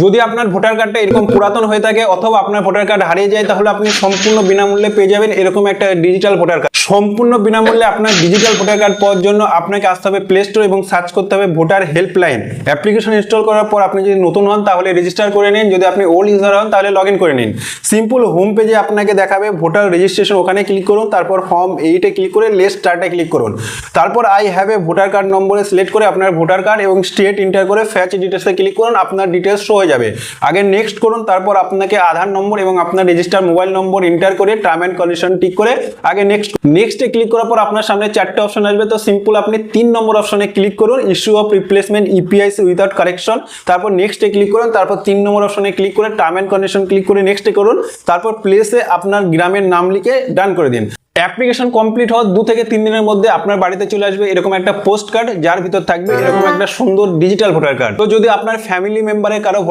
যদি আপনার ভোটার কার্ডটা এরকম পুরাতন হয়ে থাকে অথবা আপনার ভোটার কার্ড হারিয়ে যায়, তাহলে আপনি সম্পূর্ণ বিনামূল্যে পেয়ে যাবেন এরকম একটা ডিজিটাল ভোটার কার্ড। সম্পূর্ণ বিনামূল্যে আপনার ডিজিটাল ভোটার কার্ড পাওয়ার জন্য আপনাকে আসতে হবে প্লে স্টোর এবং সার্চ করতে হবে ভোটার হেল্পলাইন। অ্যাপ্লিকেশন ইনস্টল করার পর আপনি যদি নতুন হন তাহলে রেজিস্টার করে নিন, যদি আপনি ওল্ড ইউজার হন তাহলে লগ ইন করে নিন। সিম্পল হোম পেজে আপনাকে দেখাবে ভোটার রেজিস্ট্রেশন, ওখানে ক্লিক করুন, তারপর ফর্ম 8-এ ক্লিক করে লেট স্টার্টে ক্লিক করুন। তারপর I have a voter card নম্বরে সিলেক্ট করে আপনার ভোটার কার্ড এবং স্টেট এন্টার করে ফ্যাচ ডিটেলসে ক্লিক করুন, আপনার ডিটেলস শো হয়ে যাবে। আগে নেক্সট করুন, তারপর আপনাকে আধার নম্বর এবং আপনার রেজিস্টার মোবাইল নম্বর এন্টার করে টার্ম এন্ড কন্ডিশন টিক করে আগে নেক্সটে ক্লিক করার পর আপনার সামনে 4টে অপশন আসবে। তো সিম্পল আপনি 3 নম্বর অপশনে ক্লিক করুন, issue of replacement EPIC without correction, তারপর নেক্সটে ক্লিক করুন, তারপর 3 নম্বর অপশনে ক্লিক করে টার্ম এন্ড কন্ডিশন ক্লিক করে নেক্সটে করুন, তারপর প্লেসে আপনার গ্রামের নাম লিখে ডান করে দিন। অ্যাপ্লিকেশন কমপ্লিট হওয়ার 2 থেকে 3 দিনের মধ্যে আপনার বাড়িতে চলে আসবে এরকম একটা পোস্ট কার্ড, যার ভিতর থাকবে এরকম একটা সুন্দর ডিজিটাল ভোটার কার্ড। তো যদি আপনার ফ্যামিলি মেম্বারের কারো